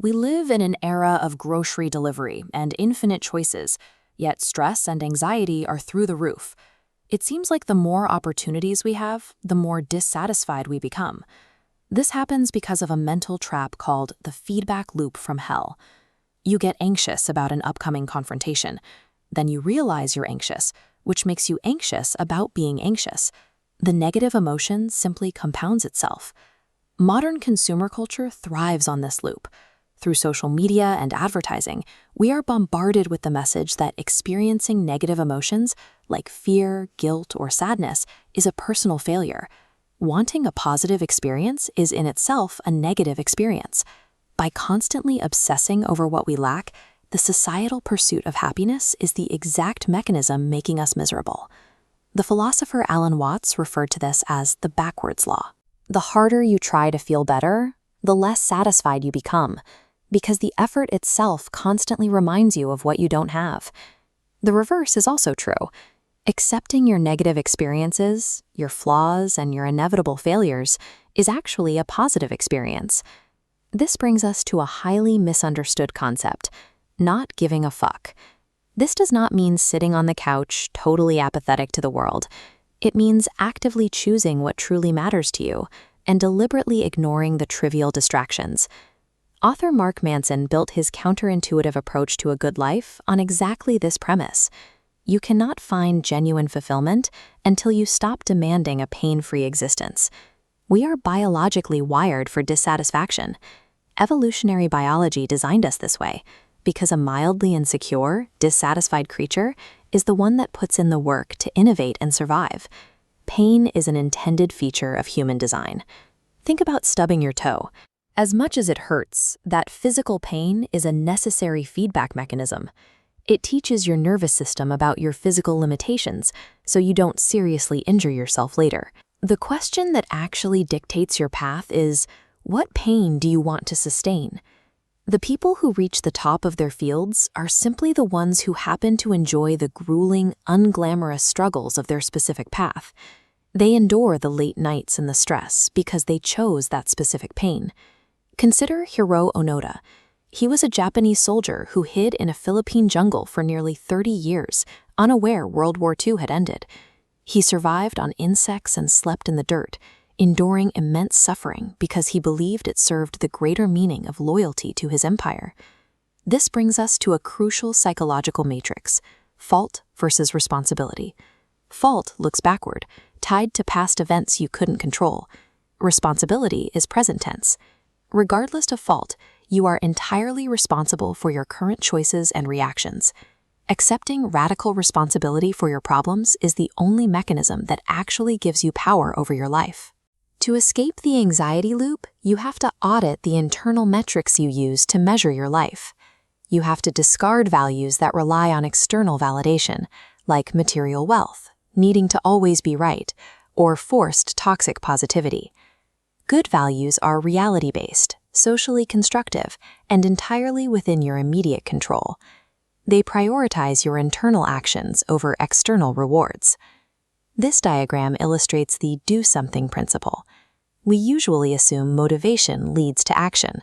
We live in an era of grocery delivery and infinite choices, yet stress and anxiety are through the roof. It seems like the more opportunities we have, the more dissatisfied we become. This happens because of a mental trap called the feedback loop from hell. You get anxious about an upcoming confrontation. Then you realize you're anxious, which makes you anxious about being anxious. The negative emotion simply compounds itself. Modern consumer culture thrives on this loop. Through social media and advertising, we are bombarded with the message that experiencing negative emotions like fear, guilt, or sadness is a personal failure. Wanting a positive experience is in itself a negative experience. By constantly obsessing over what we lack, the societal pursuit of happiness is the exact mechanism making us miserable. The philosopher Alan Watts referred to this as the backwards law. The harder you try to feel better, the less satisfied you become, because the effort itself constantly reminds you of what you don't have. The reverse is also true. Accepting your negative experiences, your flaws, and your inevitable failures is actually a positive experience. This brings us to a highly misunderstood concept: not giving a fuck. This does not mean sitting on the couch, totally apathetic to the world. It means actively choosing what truly matters to you and deliberately ignoring the trivial distractions. Author Mark Manson built his counterintuitive approach to a good life on exactly this premise. You cannot find genuine fulfillment until you stop demanding a pain-free existence. We are biologically wired for dissatisfaction. Evolutionary biology designed us this way, because a mildly insecure, dissatisfied creature is the one that puts in the work to innovate and survive. Pain is an intended feature of human design. Think about stubbing your toe. As much as it hurts, that physical pain is a necessary feedback mechanism. It teaches your nervous system about your physical limitations, so you don't seriously injure yourself later. The question that actually dictates your path is, what pain do you want to sustain? The people who reach the top of their fields are simply the ones who happen to enjoy the grueling, unglamorous struggles of their specific path. They endure the late nights and the stress because they chose that specific pain. Consider Hiro Onoda. He was a Japanese soldier who hid in a Philippine jungle for nearly 30 years, unaware World War II had ended. He survived on insects and slept in the dirt, enduring immense suffering because he believed it served the greater meaning of loyalty to his empire. This brings us to a crucial psychological matrix: fault versus responsibility. Fault looks backward, tied to past events you couldn't control. Responsibility is present tense. Regardless of fault, you are entirely responsible for your current choices and reactions. Accepting radical responsibility for your problems is the only mechanism that actually gives you power over your life. To escape the anxiety loop, you have to audit the internal metrics you use to measure your life. You have to discard values that rely on external validation, like material wealth, needing to always be right, or forced toxic positivity. Good values are reality-based, socially constructive, and entirely within your immediate control. They prioritize your internal actions over external rewards. This diagram illustrates the do-something principle. We usually assume motivation leads to action.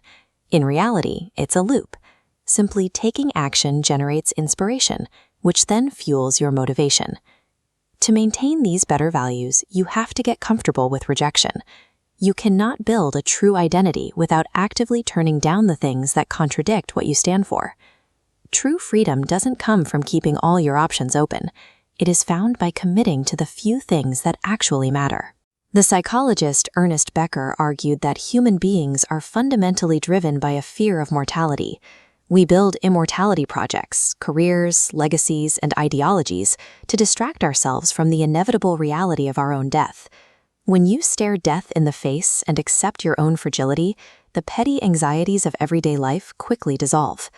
In reality, it's a loop. Simply taking action generates inspiration, which then fuels your motivation. To maintain these better values, you have to get comfortable with rejection. You cannot build a true identity without actively turning down the things that contradict what you stand for. True freedom doesn't come from keeping all your options open. It is found by committing to the few things that actually matter. The psychologist Ernest Becker argued that human beings are fundamentally driven by a fear of mortality. We build immortality projects, careers, legacies, and ideologies to distract ourselves from the inevitable reality of our own death. When you stare death in the face and accept your own fragility, the petty anxieties of everyday life quickly dissolve.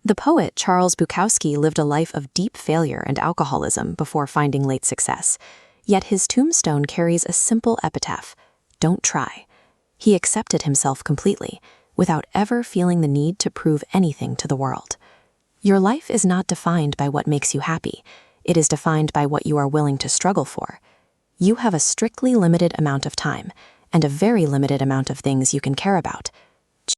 The poet Charles Bukowski lived a life of deep failure and alcoholism before finding late success, yet his tombstone carries a simple epitaph: "Don't try." He accepted himself completely, without ever feeling the need to prove anything to the world. Your life is not defined by what makes you happy. It is defined by what you are willing to struggle for. You have a strictly limited amount of time, and a very limited amount of things you can care about.